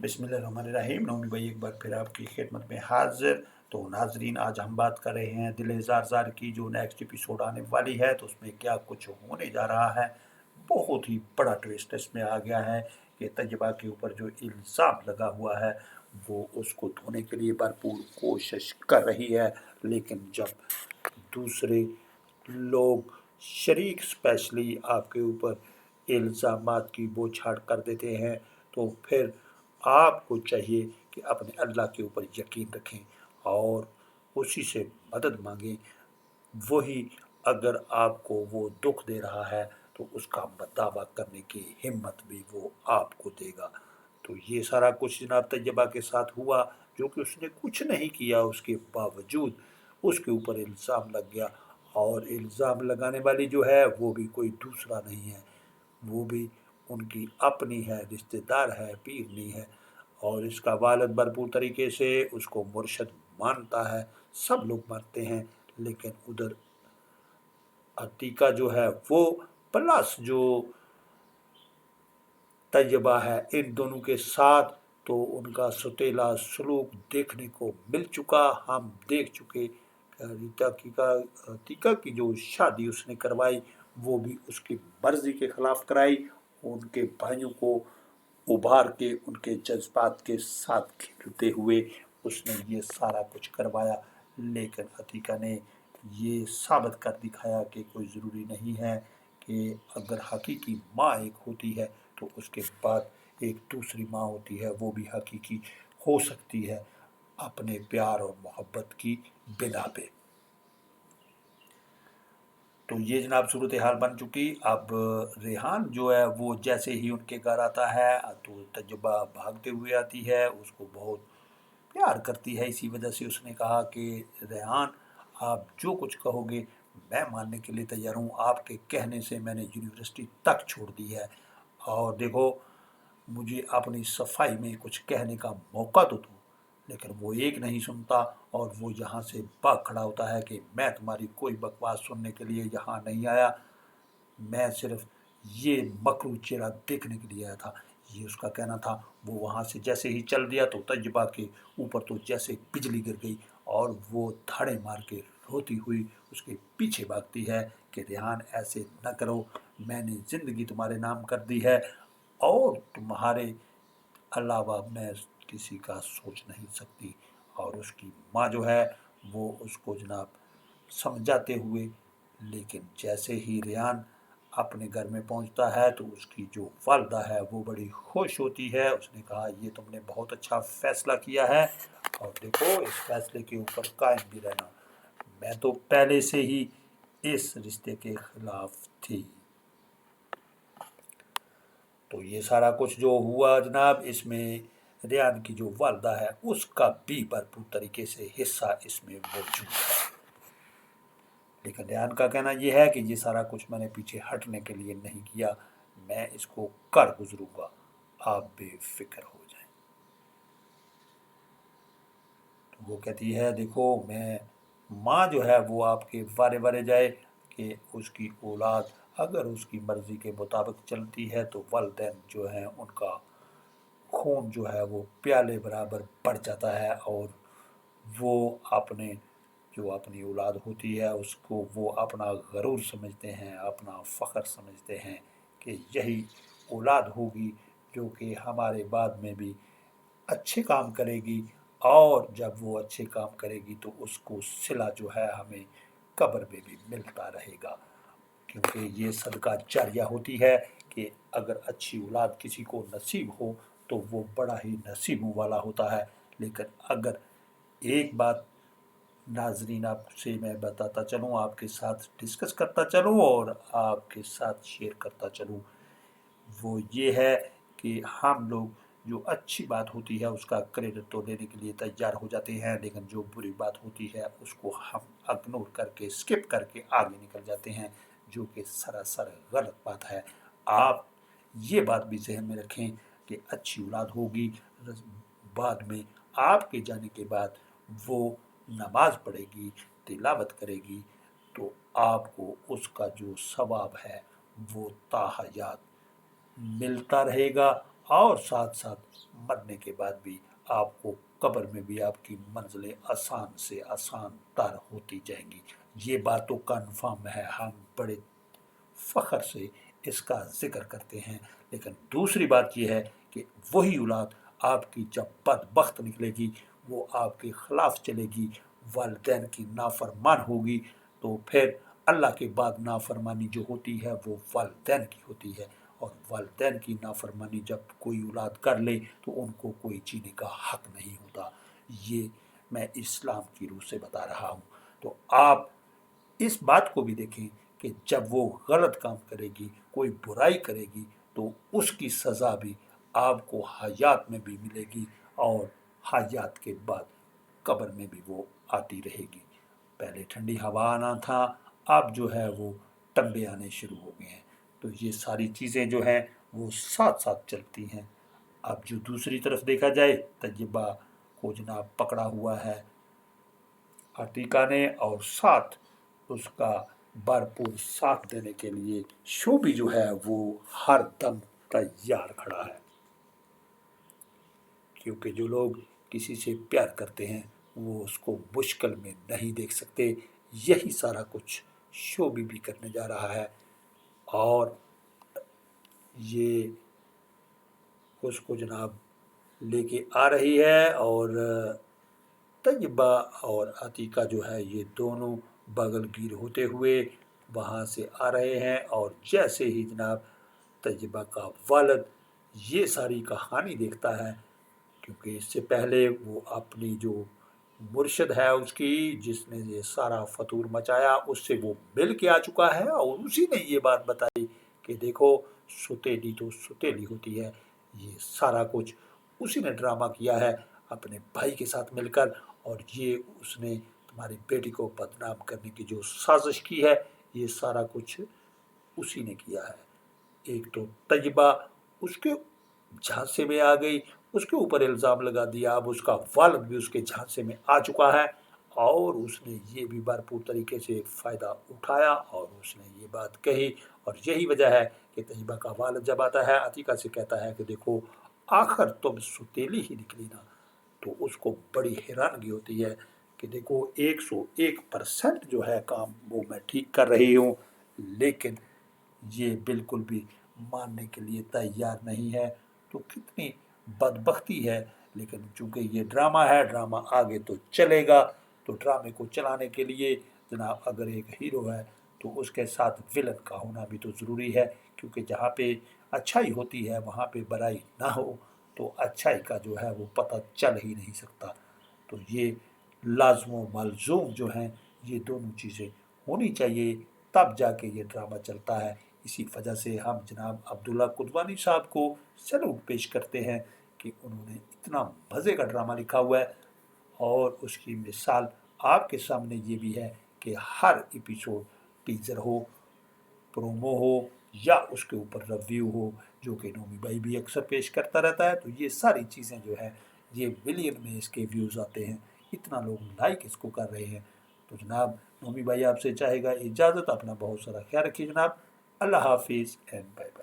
बिस्मिल्लाहिर्रहमानिर्रहीम। नौमी भाई एक बार फिर आपकी खिदमत में हाजिर। तो नाजरीन, आज हम बात कर रहे हैं दिल जार जार की, जो नेक्स्ट एपिसोड आने वाली है तो उसमें क्या कुछ होने जा रहा है। बहुत ही बड़ा ट्विस्ट इसमें आ गया है कि तैयबा के ऊपर जो इल्ज़ाम लगा हुआ है वो उसको धोने के लिए भरपूर कोशिश कर रही है, लेकिन जब दूसरे लोग शरीक स्पेशली आपके ऊपर इल्ज़ामात की बौछार कर देते हैं तो फिर आपको चाहिए कि अपने अल्लाह के ऊपर यकीन रखें और उसी से मदद मांगें। वही अगर आपको वो दुख दे रहा है तो उसका दावा करने की हिम्मत भी वो आपको देगा। तो ये सारा कुछ जनाब तैयबा के साथ हुआ, जो कि उसने कुछ नहीं किया, उसके बावजूद उसके ऊपर इल्ज़ाम लग गया। और इल्ज़ाम लगाने वाली जो है वो भी कोई दूसरा नहीं है, वो भी उनकी अपनी है, रिश्तेदार है, पीरनी है। और इसका वालिद भरपूर तरीके से उसको मुर्शद मानता है, सब लोग मानते हैं। लेकिन उधर अतीका जो है वो प्लस जो तैयबा है, इन दोनों के साथ तो उनका सुतेला सलूक देखने को मिल चुका। हम देख चुके अतीका की जो शादी उसने करवाई वो भी उसकी मर्जी के खिलाफ कराई। उनके भाइयों को उभार के उनके जज्बात के साथ खेलते हुए उसने ये सारा कुछ करवाया। लेकिन अतीका ने ये साबित कर दिखाया कि कोई ज़रूरी नहीं है कि अगर हकीकी माँ एक होती है तो उसके बाद एक दूसरी माँ होती है, वो भी हकीकी हो सकती है अपने प्यार और मोहब्बत की बिना पे। तो ये जनाब सूरत हाल बन चुकी। अब रेहान जो है वो जैसे ही उनके घर आता है तो तजुर्बा भागते हुए आती है, उसको बहुत प्यार करती है। इसी वजह से उसने कहा कि रेहान, आप जो कुछ कहोगे मैं मानने के लिए तैयार हूँ। आपके कहने से मैंने यूनिवर्सिटी तक छोड़ दी है, और देखो मुझे अपनी सफाई में कुछ कहने का मौका तो दो। लेकिन वो एक नहीं सुनता और वो यहाँ से भाग खड़ा होता है कि मैं तुम्हारी कोई बकवास सुनने के लिए यहाँ नहीं आया, मैं सिर्फ ये मकरू चेहरा देखने के लिए आया था। ये उसका कहना था। वो वहाँ से जैसे ही चल दिया तो तजुबा के ऊपर तो जैसे बिजली गिर गई और वो धाड़े मार के रोती हुई उसके पीछे भागती है कि रेहान ऐसे न करो, मैंने ज़िंदगी तुम्हारे नाम कर दी है और तुम्हारे अलावा मैं किसी का सोच नहीं सकती। और उसकी माँ जो है वो उसको जनाब समझाते हुए, लेकिन जैसे ही रेहान अपने घर में पहुंचता है तो उसकी जो वालदा है वो बड़ी खुश होती है। उसने कहा ये तुमने बहुत अच्छा फैसला किया है और देखो इस फैसले के ऊपर कायम भी रहना, मैं तो पहले से ही इस रिश्ते के खिलाफ थी। तो ये सारा कुछ जो हुआ जनाब, इसमें रेहान की जो वालदा है उसका भी भरपूर तरीके से हिस्सा इसमें मौजूद है। लेकिन रेहान का कहना यह है कि ये सारा कुछ मैंने पीछे हटने के लिए नहीं किया, मैं इसको कर गुजरूंगा, आप बेफिक्र हो जाएं। तो वो कहती है देखो मैं, माँ जो है वो आपके वारे वारे जाए कि उसकी औलाद अगर उसकी मर्ज़ी के मुताबिक चलती है तो वालिदैन जो हैं उनका खून जो है वो प्याले बराबर बढ़ जाता है और वो अपने जो अपनी औलाद होती है उसको वो अपना गरूर समझते हैं, अपना फ़ख्र समझते हैं कि यही औलाद होगी जो कि हमारे बाद में भी अच्छे काम करेगी। और जब वो अच्छे काम करेगी तो उसको सिला जो है हमें कब्र में भी मिलता रहेगा, क्योंकि ये सदका जारिया होती है कि अगर अच्छी औलाद किसी को नसीब हो तो वो बड़ा ही नसीबों वाला होता है। लेकिन अगर एक बात नाजरीन आपसे मैं बताता चलूँ, आपके साथ डिस्कस करता चलूँ और आपके साथ शेयर करता चलूँ, वो ये है कि हम लोग जो अच्छी बात होती है उसका क्रेडिट तो लेने के लिए तैयार हो जाते हैं, लेकिन जो बुरी बात होती है उसको हम इग्नोर करके स्किप करके आगे निकल जाते हैं, जो कि सरासर गलत बात है। आप ये बात भी जहन में रखें कि अच्छी औलाद होगी, बाद में आपके जाने के बाद वो नमाज पढ़ेगी, तिलावत करेगी, तो आपको उसका जो सवाब है वो ताहयात मिलता रहेगा اور ساتھ ساتھ مرنے کے بعد بھی آپ کو قبر میں بھی آپ کی منزلیں آسان سے آسان تر ہوتی جائیں گی۔ یہ بات تو کنفرم ہے، ہم بڑے فخر سے اس کا ذکر کرتے ہیں۔ لیکن دوسری بات یہ ہے کہ وہی اولاد آپ کی جب بدبخت نکلے گی، وہ آپ کے خلاف چلے گی، والدین کی نافرمان ہوگی، تو پھر اللہ کے بعد نافرمانی جو ہوتی ہے وہ والدین کی ہوتی ہے، اور والدین کی نافرمانی جب کوئی اولاد کر لے تو ان کو کوئی جینے کا حق نہیں ہوتا۔ یہ میں اسلام کی روح سے بتا رہا ہوں۔ تو آپ اس بات کو بھی دیکھیں کہ جب وہ غلط کام کرے گی، کوئی برائی کرے گی، تو اس کی سزا بھی آپ کو حیات میں بھی ملے گی، اور حیات کے بعد قبر میں بھی وہ آتی رہے گی۔ پہلے ٹھنڈی ہوا آنا تھا، اب جو ہے وہ ٹمبے آنے شروع ہو گئے ہیں۔ تو یہ ساری چیزیں جو ہیں وہ ساتھ ساتھ چلتی ہیں۔ اب جو دوسری طرف دیکھا جائے، تجربہ کو جناب پکڑا ہوا ہے عتیقہ نے، اور ساتھ اس کا بھرپور ساتھ دینے کے لیے شوبی جو ہے وہ ہر دم تیار کھڑا ہے، کیونکہ جو لوگ کسی سے پیار کرتے ہیں وہ اس کو مشکل میں نہیں دیکھ سکتے۔ یہی سارا کچھ شوبی بھی کرنے جا رہا ہے، اور یہ اس کو جناب لے کے آ رہی ہے، اور طیبہ اور عتیقہ جو ہے یہ دونوں بغل گیر ہوتے ہوئے وہاں سے آ رہے ہیں، اور جیسے ہی جناب طیبہ کا والد یہ ساری کہانی دیکھتا ہے، کیونکہ اس سے پہلے وہ اپنی جو مرشد ہے اس کی، جس نے یہ سارا فطور مچایا، اس سے وہ مل کے آ چکا ہے، اور اسی نے یہ بات بتائی کہ دیکھو ستیلی تو ستیلی ہوتی ہے۔ یہ سارا کچھ اسی نے ڈرامہ کیا ہے اپنے بھائی کے ساتھ مل کر، اور یہ اس نے تمہاری بیٹی کو بدنام کرنے کی جو سازش کی ہے، یہ سارا کچھ اسی نے کیا ہے۔ ایک تو طیبہ اس کے جھانسے میں آ گئی، اس کے اوپر الزام لگا دیا، اب اس کا والد بھی اس کے جھانسے میں آ چکا ہے، اور اس نے یہ بھی بھرپور طریقے سے فائدہ اٹھایا، اور اس نے یہ بات کہی، اور یہی وجہ ہے کہ طیبہ کا والد جب آتا ہے عتیقہ سے کہتا ہے کہ دیکھو آخر تم ستیلی ہی نکلی نا، تو اس کو بڑی حیرانگی ہوتی ہے کہ دیکھو 101% جو ہے کام وہ میں ٹھیک کر رہی ہوں، لیکن یہ بالکل بھی ماننے کے لیے تیار نہیں ہے۔ تو کتنی بدبختی ہے، لیکن چونکہ یہ ڈرامہ ہے، ڈرامہ آگے تو چلے گا، تو ڈرامے کو چلانے کے لیے جناب اگر ایک ہیرو ہے تو اس کے ساتھ ویلن کا ہونا بھی تو ضروری ہے، کیونکہ جہاں پہ اچھائی ہوتی ہے وہاں پہ برائی نہ ہو تو اچھائی کا جو ہے وہ پتہ چل ہی نہیں سکتا۔ تو یہ لازم و ملزوم جو ہیں یہ دونوں چیزیں ہونی چاہیے، تب جا کے یہ ڈرامہ چلتا ہے۔ اسی وجہ سے ہم جناب عبداللہ قدوانی صاحب کو سیلوٹ پیش کرتے ہیں کہ انہوں نے اتنا مزے کا ڈرامہ لکھا ہوا ہے، اور اس کی مثال آپ کے سامنے یہ بھی ہے کہ ہر ایپیسوڈ ٹیزر ہو، پرومو ہو، یا اس کے اوپر ریویو ہو، جو کہ نومی بھائی بھی اکثر پیش کرتا رہتا ہے، تو یہ ساری چیزیں جو ہے یہ ملین میں اس کے ویوز آتے ہیں، اتنا لوگ لائک اس کو کر رہے ہیں۔ تو جناب نومی بھائی آپ سے چاہے گا اجازت، اپنا بہت سارا خیال رکھیے جناب، اللہ حافظ اینڈ بائے بائے۔